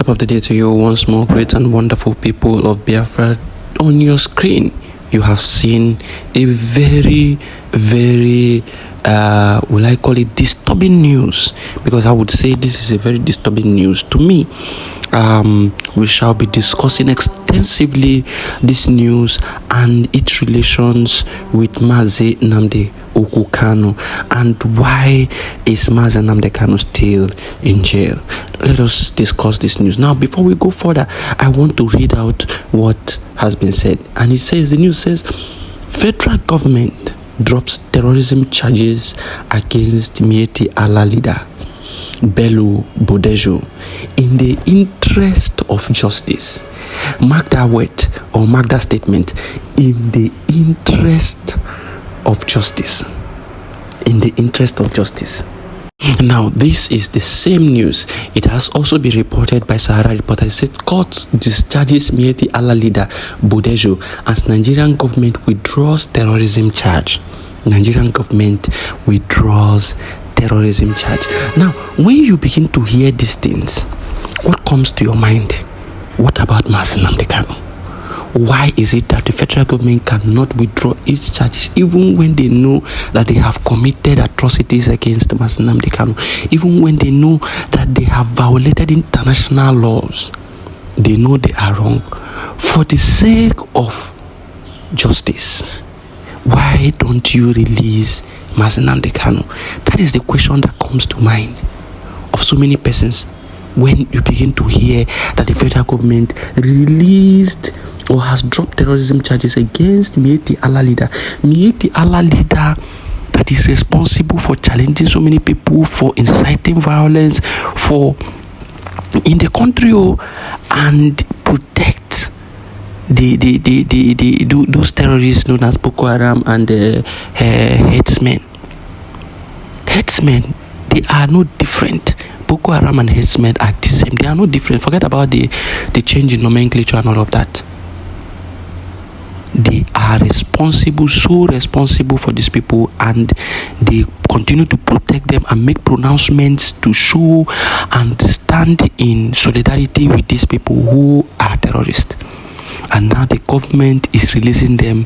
Top of the day to you once more, great and wonderful people of Biafra. On your screen, you have seen a very, very, will I call it disturbing news? Because I would say this is a very disturbing news to me. We shall be discussing extensively this news and its relations with Mazi Nnamdi Kanu, and why is Mazi Nnamdi Kanu still in jail. Let us discuss this news. Now, before we go further, I want to read out what has been said. And it says, the news says, federal government drops terrorism charges against Miyetti Allah leader Bello Bodejo in the interest of justice. Mark that word, or mark that statement, in the interest of justice. In the interest of justice. Now, this is the same news. It has also been reported by Sahara Reporter. It said court discharges Miyetti Allah leader Bodejo as Nigerian government withdraws terrorism charge. Nigerian government withdraws terrorism charge. Now, when you begin to hear these things, what comes to your mind? What about Mazi Nnamdi Kanu? Why is it that the federal government cannot withdraw its charges even when they know that they have committed atrocities against Mazi Nnamdi Kanu, even when they know that they have violated international laws? They know they are wrong. For the sake of justice, why don't you release Mazi Nnamdi Kanu? That is the question that comes to mind of so many persons when you begin to hear that the federal government released or has dropped terrorism charges against Miyetti Allah leader. Miyetti Allah leader that is responsible for challenging so many people, for inciting violence, for in the country, and protect those terrorists known as Boko Haram and headsmen. Headsmen, they are no different. Boko Haram and headsmen are the same. They are no different. Forget about the change in nomenclature and all of that. They are responsible, so responsible for these people, and they continue to protect them and make pronouncements to show and stand in solidarity with these people who are terrorists. And now the government is releasing them,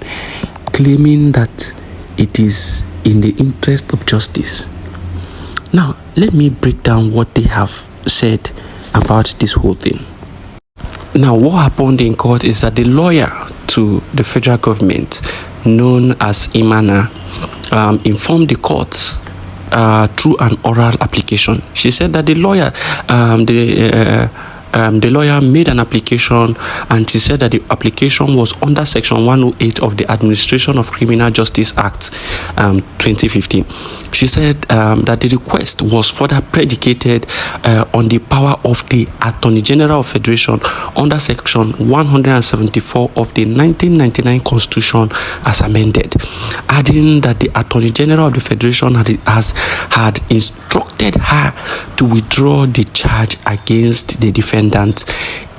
claiming that it is in the interest of justice. Now, let me break down what they have said about this whole thing. Now, what happened in court is that the lawyer to the federal government, known as Imana, informed the court through an oral application. She said that the lawyer made an application, and she said that the application was under Section 108 of the Administration of Criminal Justice Act 2015. She said that the request was further predicated on the power of the Attorney General of Federation under Section 174 of the 1999 Constitution as amended, adding that the Attorney General of the Federation had instructed her to withdraw the charge against the defendant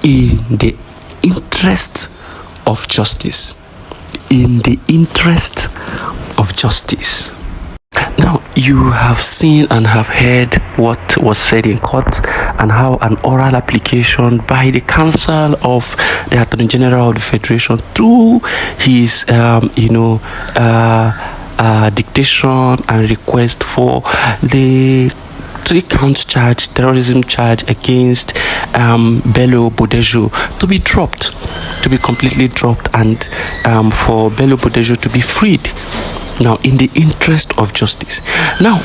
in the interest of justice. In the interest of justice. Now, you have seen and have heard what was said in court, and how an oral application by the Council of the Attorney General of the Federation through his dictation and request for the 3-count charge, terrorism charge against Bello Bodejo to be dropped, to be completely dropped, and for Bello Bodejo to be freed. Now, in the interest of justice. Now,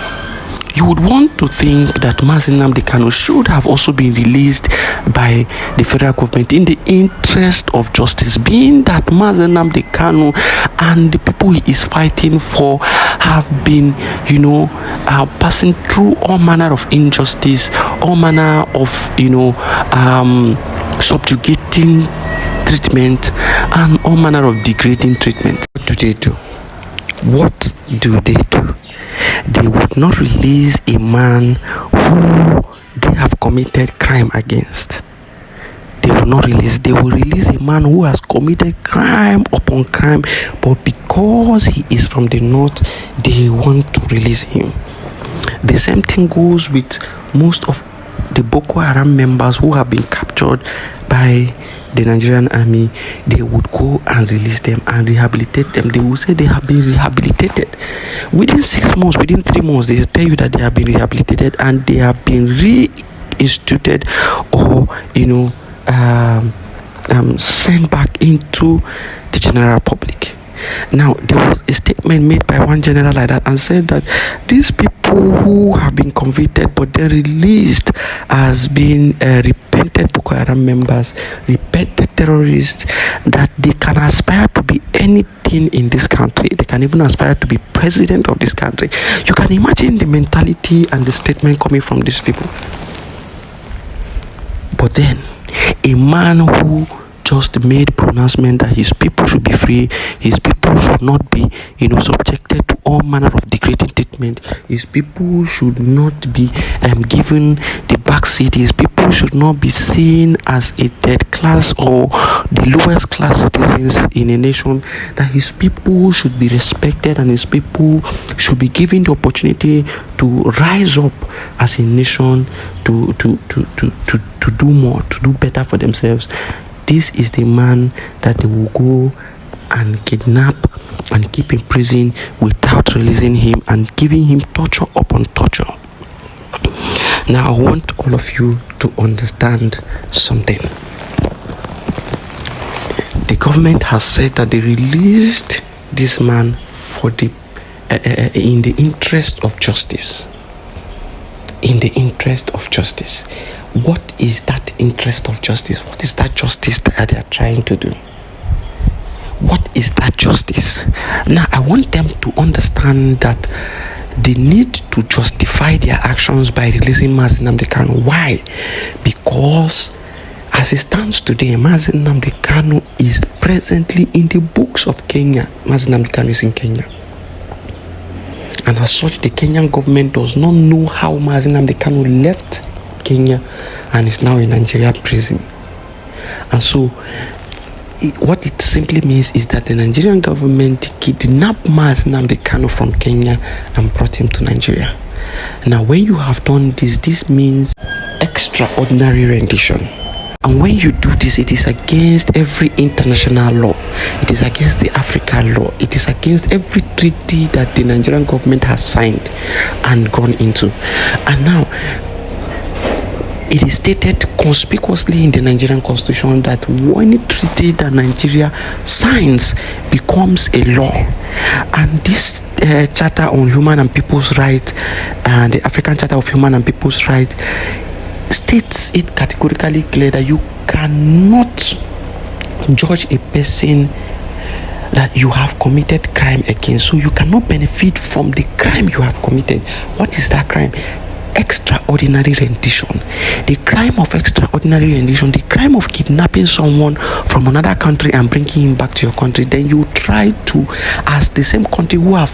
you would want to think that Mazi Nnamdi Kanu should have also been released by the federal government in the interest of justice, being that Mazi Nnamdi Kanu and the people he is fighting for have been, passing through all manner of injustice, all manner of, subjugating treatment, and all manner of degrading treatment. What do they do? What do they do? They would not release a man who they have committed crime against. They will not release. They will release a man who has committed crime upon crime, but because he is from the north, they want to release him. The same thing goes with most of the Boko Haram members who have been captured by the Nigerian army, they would go and release them and rehabilitate them. They will say they have been rehabilitated. Within 6 months, within 3 months, they tell you that they have been rehabilitated and they have been reinstituted or, sent back into the general public. Now, there was a statement made by one general like that and said that these people who have been convicted but then released as being repented Boko Haram members, repented terrorists, that they can aspire to be anything in this country. They can even aspire to be president of this country. You can imagine the mentality and the statement coming from these people. But then, a man who just made pronouncement that his people should be free, his people should not be, subjected to all manner of degrading treatment, his people should not be given the back seat, his people should not be seen as a third class or the lowest class citizens in a nation, that his people should be respected and his people should be given the opportunity to rise up as a nation to do more, to do better for themselves. This is the man that they will go and kidnap and keep in prison without releasing him and giving him torture upon torture. Now, I want all of you to understand something. The government has said that they released this man for in the interest of justice. In the interest of justice. What is that interest of justice? What is that justice that they are trying to do? What is that justice? Now, I want them to understand that they need to justify their actions by releasing Nnamdi Kanu. Why? Because as it stands today, Nnamdi Kanu is presently in the books of Kenya. Nnamdi Kanu is in Kenya. And as such, the Kenyan government does not know how Nnamdi Kanu left Kenya and is now in Nigeria prison. And so what it simply means is that the Nigerian government kidnapped Nnamdi Kanu from Kenya and brought him to Nigeria. Now, when you have done this means extraordinary rendition. And when you do this, it is against every international law. It is against the African law. It is against every treaty that the Nigerian government has signed and gone into. And now, it is stated conspicuously in the Nigerian constitution that any treaty that Nigeria signs becomes a law. And this Charter on Human and People's Rights, and the African Charter of Human and People's Rights, states it categorically clear that you cannot judge a person that you have committed crime against. So you cannot benefit from the crime you have committed. What is that crime? Extraordinary rendition. The crime of extraordinary rendition, the crime of kidnapping someone from another country and bringing him back to your country. Then you try to, as the same country who have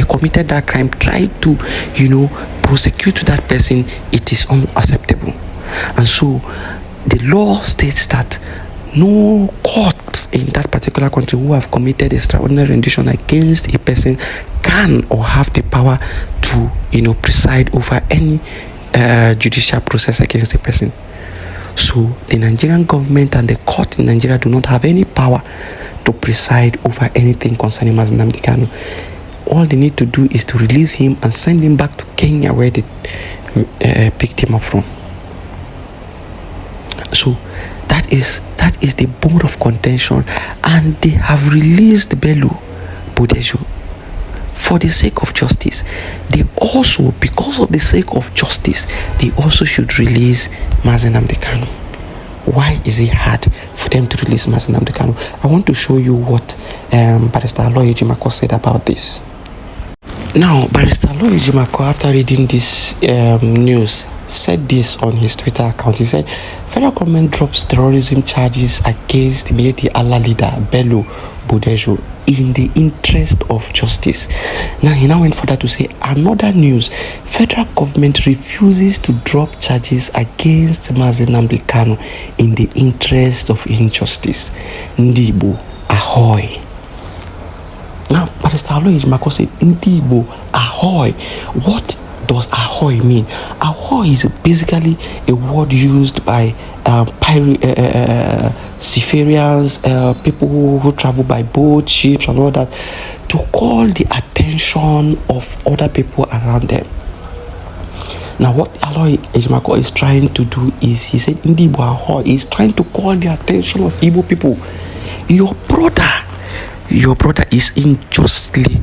committed that crime, try to prosecute that person. It is unacceptable. And so the law states that no court in that particular country who have committed extraordinary rendition against a person can or have the power to preside over any judicial process against a person. So the Nigerian government and the court in Nigeria do not have any power to preside over anything concerning Nnamdi Kanu. All they need to do is to release him and send him back to Kenya, where they picked him up from. So that is the bone of contention, and they have released Bello, Bodejo, for the sake of justice. They also, because of the sake of justice, they also should release Nnamdi Kanu. Why is it hard for them to release Nnamdi Kanu? I want to show you what Barrister Aloy Ejimakor said about this. Now, Barrister Aloy Ejimakor, after reading this news, said this on his Twitter account. He said, federal government drops terrorism charges against Miyetti Allah leader Bello, Bodejo, in the interest of justice. Now, he now went further to say, another news, federal government refuses to drop charges against Nnamdi Kanu in the interest of injustice. Ndibo, ahoy. Now, Barrister Aloy Ejimakor said, Ndibo, ahoy. What does ahoy mean? Ahoy is basically a word used by seafarers, people who travel by boat, ships, and all that, to call the attention of other people around them. Now, what Aloy Ejimako is trying to do is, he said, Ndibo ahoy, is trying to call the attention of Igbo people. Your brother is unjustly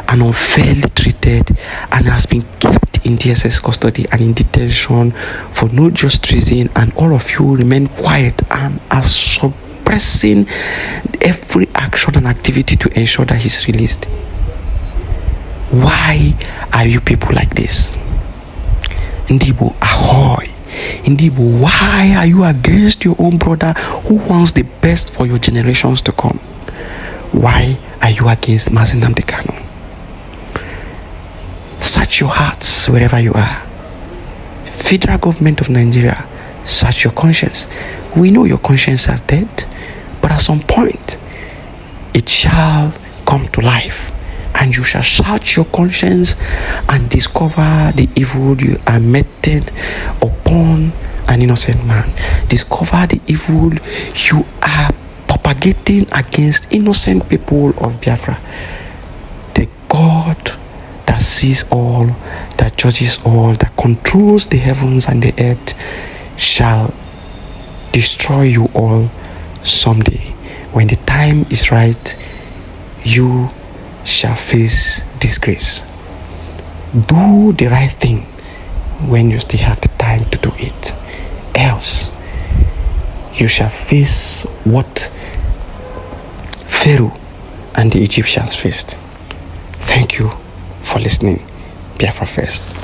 and unfairly treated and has been kept in DSS custody and in detention for no just reason, and all of you remain quiet and are suppressing every action and activity to ensure that he's released. Why are you people like this? Ndibo ahoy. Ndibo, why are you against your own brother who wants the best for your generations to come? Why are you against Nnamdi Kanu? Search your hearts wherever you are. Federal government of Nigeria, search your conscience. We know your conscience is dead, but at some point it shall come to life, and you shall search your conscience and discover the evil you are meting upon an innocent man. Discover the evil you are propagating against innocent people of Biafra. The God that sees all, that judges all, that controls the heavens and the earth, shall destroy you all someday. When the time is right, you shall face disgrace. Do the right thing when you still have the time to do it. Else, you shall face what Pharaoh and the Egyptians faced. Thank you for listening. Biafra first.